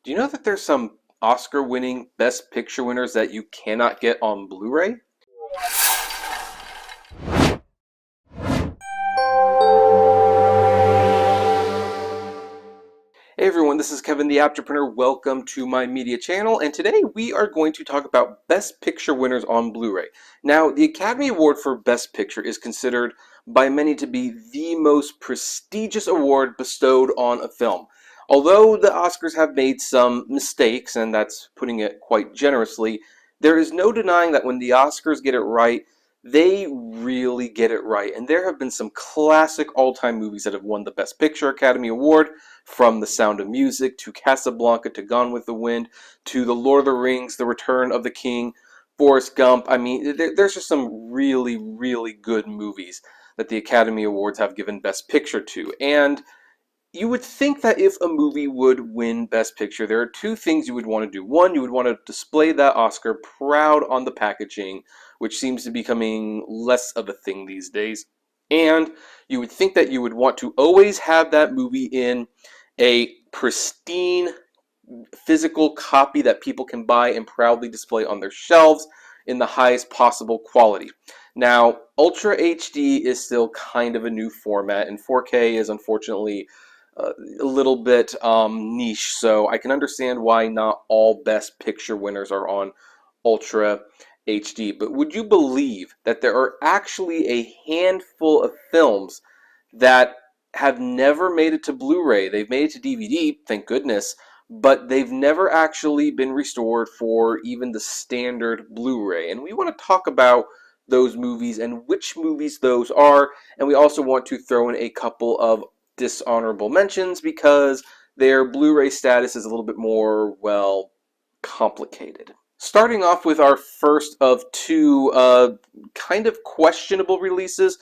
Do you know that there's some Oscar-winning Best Picture winners that you cannot get on Blu-ray? Hey everyone, this is Kevin the Entrepreneur. Welcome to my media channel, and today we are going to talk about Best Picture winners on Blu-ray. Now, the Academy Award for Best Picture is considered by many to be the most prestigious award bestowed on a film. Although the Oscars have made some mistakes, and that's putting it quite generously, there is no denying that when the Oscars get it right, they really get it right. And there have been some classic all-time movies that have won the Best Picture Academy Award, from The Sound of Music to Casablanca to Gone with the Wind to The Lord of the Rings, The Return of the King, Forrest Gump. I mean, there's just some really, really good movies that the Academy Awards have given Best Picture to. And you would think that if a movie would win Best Picture, there are two things you would want to do. One, you would want to display that Oscar proud on the packaging, which seems to be becoming less of a thing these days. And you would think that you would want to always have that movie in a pristine physical copy that people can buy and proudly display on their shelves in the highest possible quality. Now, Ultra HD is still kind of a new format, and 4K is unfortunately a little bit niche, so I can understand why not all Best Picture winners are on Ultra HD. But would you believe that there are actually a handful of films that have never made it to Blu-ray? They've made it to DVD, thank goodness, but they've never actually been restored for even the standard Blu-ray. And we want to talk about those movies and which movies those are, and we also want to throw in a couple of dishonorable mentions because their Blu-ray status is a little bit more, well, complicated. Starting off with our first of two kind of questionable releases,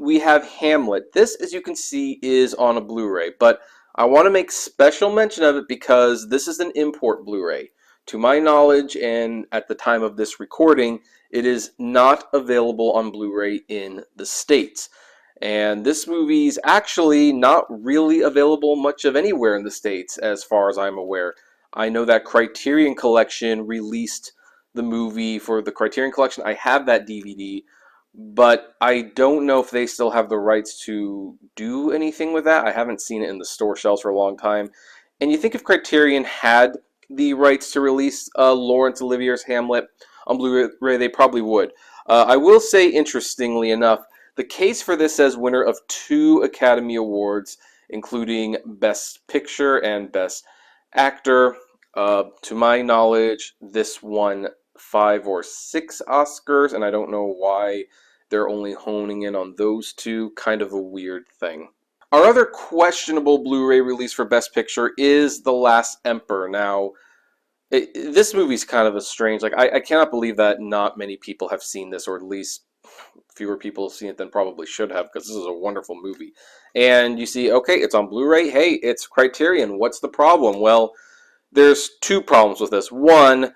we have Hamlet. This, as you can see, is on a Blu-ray, but I want to make special mention of it because this is an import Blu-ray. To my knowledge, and at the time of this recording, it is not available on Blu-ray in the States. And this movie's actually not really available much of anywhere in the States, as far as I'm aware. I know that Criterion Collection released the movie for the Criterion Collection. I have that DVD, but I don't know if they still have the rights to do anything with that. I haven't seen it in the store shelves for a long time. And you think if Criterion had the rights to release Laurence Olivier's Hamlet on Blu-ray, they probably would. I will say, interestingly enough, the case for this as winner of 2 Academy Awards, including Best Picture and Best Actor, to my knowledge, this won 5 or 6 Oscars, and I don't know why they're only honing in on those 2. Kind of a weird thing. Our other questionable Blu-ray release for Best Picture is The Last Emperor. Now, this movie's kind of a strange, I cannot believe that not many people have seen this, or at least fewer people have seen it than probably should have, because this is a wonderful movie. And you see, okay, it's on Blu-ray. Hey, it's Criterion. What's the problem? Well, there's 2 problems with this. One,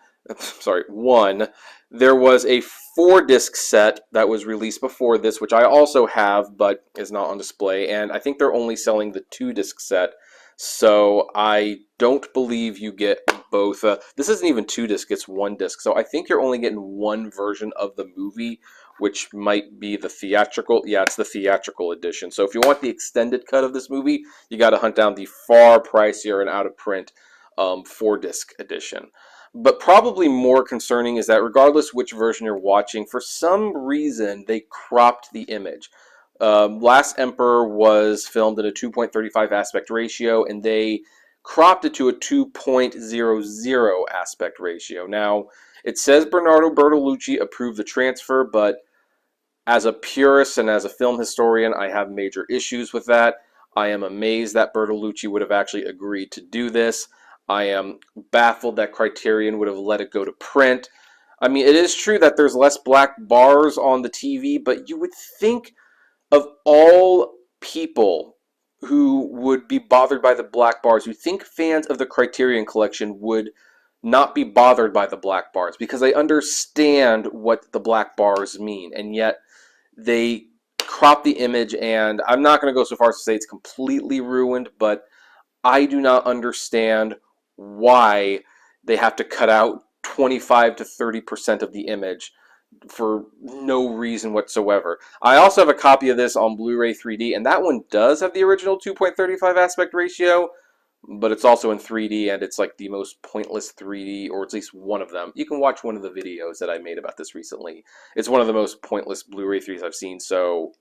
there was a 4-disc set that was released before this, which I also have, but is not on display. And I think they're only selling the 2-disc set, so I don't believe you get both. This isn't even 2-disc, it's 1-disc. So I think you're only getting one version of the movie, which might be the theatrical. Yeah, it's the theatrical edition. So if you want the extended cut of this movie, you got to hunt down the far pricier and out-of-print 4-disc edition. But probably more concerning is that regardless which version you're watching, for some reason they cropped the image. Last Emperor was filmed in a 2.35 aspect ratio, and they cropped it to a 2.00 aspect ratio. Now, it says Bernardo Bertolucci approved the transfer, but as a purist and as a film historian, I have major issues with that. I am amazed that Bertolucci would have actually agreed to do this. I am baffled that Criterion would have let it go to print. I mean, it is true that there's less black bars on the TV, but you would think of all people who would be bothered by the black bars, you think fans of the Criterion Collection would not be bothered by the black bars because they understand what the black bars mean, and yet they crop the image, and I'm not going to go so far as to say it's completely ruined, but I do not understand why they have to cut out 25 to 30% of the image for no reason whatsoever. I also have a copy of this on Blu-ray 3D, and that one does have the original 2.35 aspect ratio, but it's also in 3D, and it's like the most pointless 3D, or at least one of them. You can watch one of the videos that I made about this recently. It's one of the most pointless Blu-ray 3s I've seen, so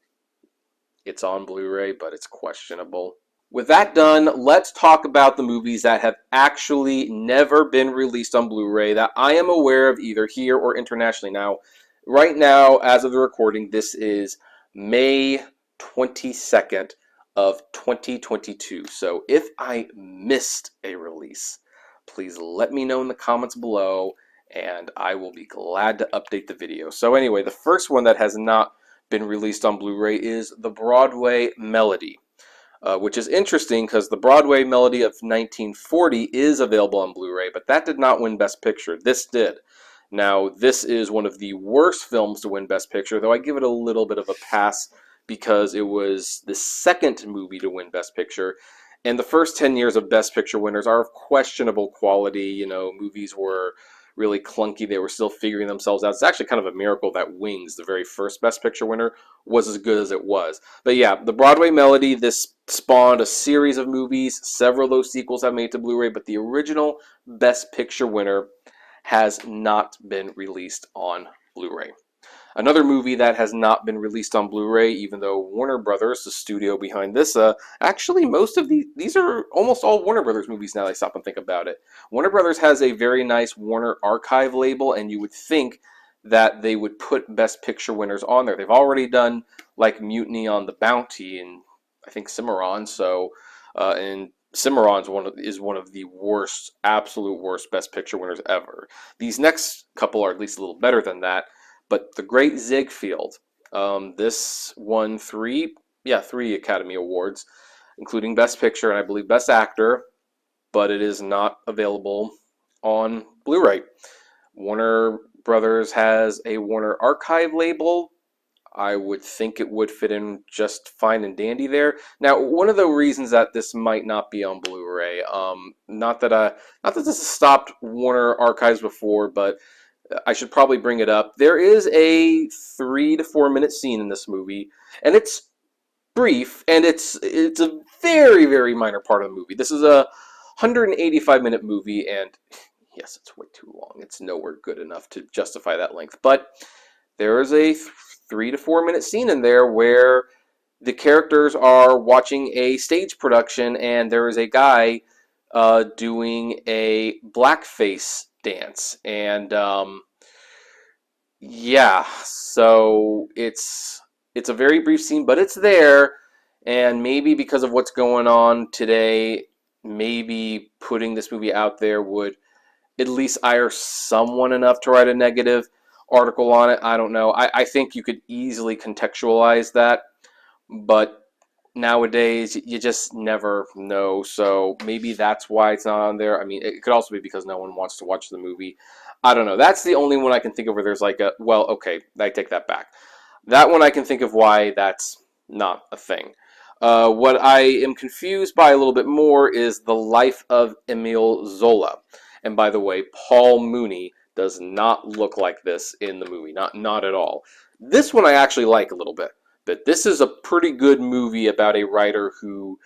it's on Blu-ray, but it's questionable. With that done, let's talk about the movies that have actually never been released on Blu-ray that I am aware of either here or internationally. Now, right now, as of the recording, this is May 22nd of 2022. So if I missed a release, please let me know in the comments below, and I will be glad to update the video. So anyway, the first one that has not been released on Blu-ray is the Broadway Melody. Which is interesting because the Broadway Melody of 1940 is available on Blu-ray, but that did not win Best Picture. This did. Now, this is one of the worst films to win Best Picture, though I give it a little bit of a pass because it was the second movie to win Best Picture. And the first 10 years of Best Picture winners are of questionable quality. You know, movies were really clunky. They were still figuring themselves out. It's actually kind of a miracle that Wings, the very first Best Picture winner, was as good as it was. But yeah, the Broadway Melody, this spawned a series of movies. Several of those sequels have made to Blu-ray, but the original Best Picture winner has not been released on Blu-ray. Another movie that has not been released on Blu-ray, even though Warner Brothers, the studio behind this, actually most of these are almost all Warner Brothers movies now that I stop and think about it. Warner Brothers has a very nice Warner Archive label, and you would think that they would put Best Picture winners on there. They've already done like Mutiny on the Bounty and I think Cimarron, and Cimarron's is one of the worst, absolute worst Best Picture winners ever. These next couple are at least a little better than that. But the Great Ziefield, this won three Academy Awards, including Best Picture and I believe Best Actor, but it is not available on Blu-ray. Warner Brothers has a Warner Archive label. I would think it would fit in just fine and dandy there. Now, one of the reasons that this might not be on Blu-ray, not that this has stopped Warner Archives before, but I should probably bring it up. There is a 3 to 4 minute scene in this movie, and it's brief, and it's a very, very minor part of the movie. This is a 185-minute movie, and yes, it's way too long. It's nowhere good enough to justify that length. But there is a 3 to 4 minute scene in there where the characters are watching a stage production, and there is a guy doing a blackface dance, and yeah, so it's a very brief scene, but it's there, and maybe because of what's going on today, maybe putting this movie out there would at least ire someone enough to write a negative article on it. I don't know. I think you could easily contextualize that, but nowadays you just never know, so maybe that's why it's not on there. I mean, it could also be because no one wants to watch the movie. I don't know. That's the only one I can think of where there's like a, well, okay, I take that back. That one I can think of why that's not a thing. What I am confused by a little bit more is The Life of Emile Zola. And by the way, Paul Mooney does not look like this in the movie. Not at all. This one I actually like a little bit. But this is a pretty good movie about a writer who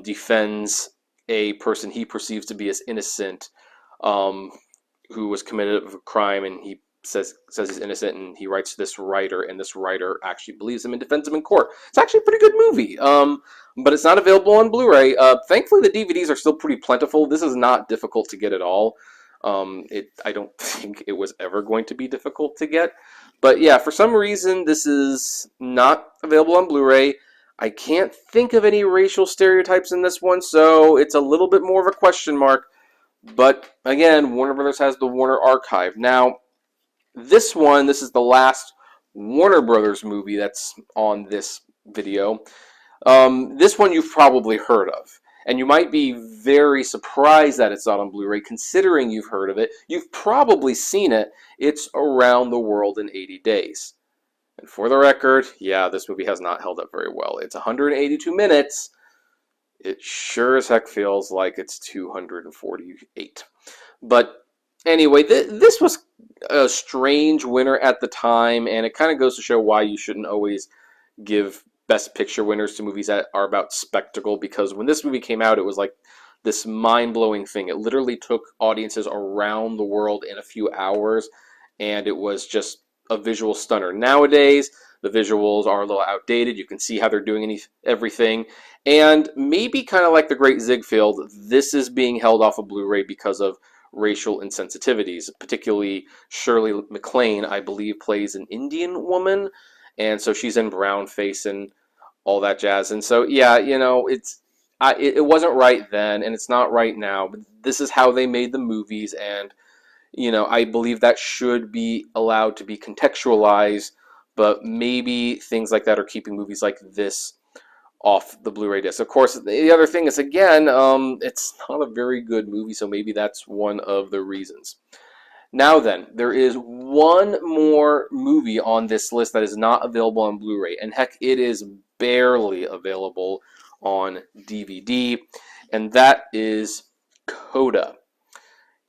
defends a person he perceives to be as innocent, who was committed of a crime, and he says he's innocent, and he writes to this writer, and this writer actually believes him and defends him in court. It's actually a pretty good movie, but it's not available on Blu-ray. Thankfully, the DVDs are still pretty plentiful. This is not difficult to get at all. I don't think it was ever going to be difficult to get. But yeah, for some reason, this is not available on Blu-ray. I can't think of any racial stereotypes in this one, so it's a little bit more of a question mark. But again, Warner Brothers has the Warner Archive. Now, this is the last Warner Brothers movie that's on this video. This one you've probably heard of. And you might be very surprised that it's not on Blu-ray, considering you've heard of it. You've probably seen it. It's Around the World in 80 Days. And for the record, yeah, this movie has not held up very well. It's 182 minutes. It sure as heck feels like it's 248. But anyway, this was a strange winner at the time, and it kind of goes to show why you shouldn't always give Best Picture winners to movies that are about spectacle, because when this movie came out, it was like this mind-blowing thing. It literally took audiences around the world in a few hours, and it was just a visual stunner. Nowadays, the visuals are a little outdated. You can see how they're doing everything. And maybe kind of like the Great Ziefield, this is being held off of Blu-ray because of racial insensitivities. Particularly Shirley MacLaine, I believe, plays an Indian woman, and so she's in brown face and all that jazz. And so, yeah, it wasn't right then, and it's not right now. But this is how they made the movies, and I believe that should be allowed to be contextualized. But maybe things like that are keeping movies like this off the Blu-ray disc. Of course, the other thing is, again, it's not a very good movie, so maybe that's one of the reasons. Now then, there is one more movie on this list that is not available on Blu-ray, and heck, it is barely available on DVD, and that is Coda.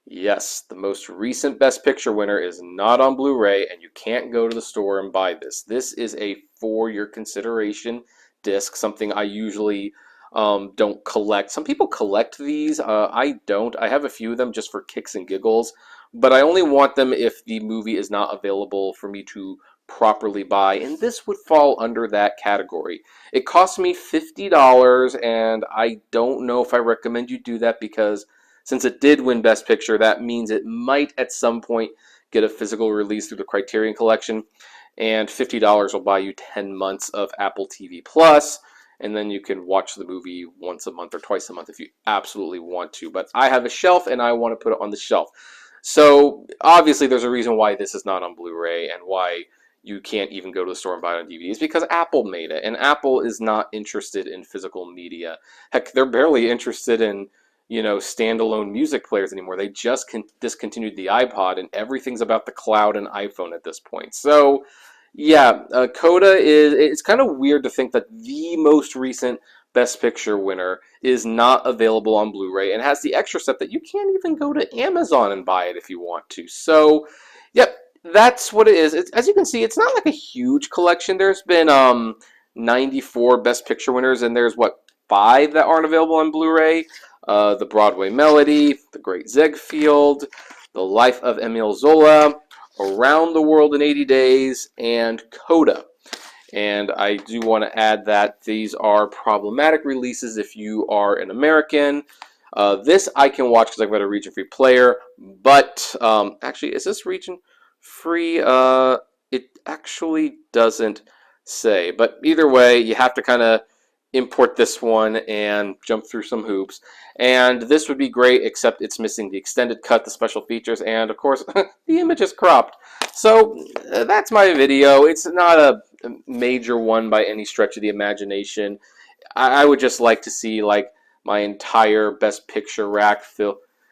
Yes, the most recent Best Picture winner is not on Blu-ray, and you can't go to the store and buy this. This is a for your consideration disc, something I usually don't collect. Some people collect these. I don't. I have a few of them just for kicks and giggles, but I only want them if the movie is not available for me to properly buy, and this would fall under that category. It cost me $50, and I don't know if I recommend you do that, because since it did win Best Picture, that means it might at some point get a physical release through the Criterion Collection, and $50 will buy you 10 months of Apple TV Plus, and then you can watch the movie once a month or twice a month if you absolutely want to. But I have a shelf, and I want to put it on the shelf. So obviously there's a reason why this is not on Blu-ray and why you can't even go to the store and buy it on DVD. It's because Apple made it, and Apple is not interested in physical media. Heck, they're barely interested in standalone music players anymore. They just discontinued the iPod, and everything's about the cloud and iPhone at this point. So, yeah, Coda it's kind of weird to think that the most recent Best Picture winner is not available on Blu-ray and has the extra step that you can't even go to Amazon and buy it if you want to. So, yep, that's what it is. As you can see, it's not like a huge collection. There's been 94 Best Picture winners, and there's, what, 5 that aren't available on Blu-ray. The Broadway Melody, The Great Ziefield, The Life of Emile Zola, Around the World in 80 Days, and Coda. And I do want to add that these are problematic releases if you are an American. This I can watch because I've got a region-free player, but actually, is this region-free? It actually doesn't say. But either way, you have to kind of import this one and jump through some hoops. And this would be great, except it's missing the extended cut, the special features, and of course the image is cropped. So that's my video. It's not a major one by any stretch of the imagination. I would just like to see like my entire Best Picture rack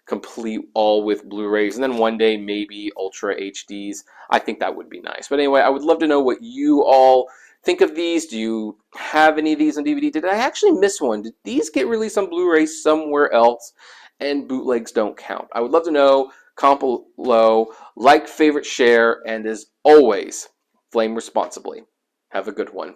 complete all with Blu-rays, and then one day maybe Ultra HDs. I think that would be nice. But anyway, I would love to know what you all think of these. Do you have any of these on DVD? Did I actually miss one? Did these get released on Blu-ray somewhere else and bootlegs don't count? I would love to know. Comment below, like, favorite, share, and as always, flame responsibly. Have a good one.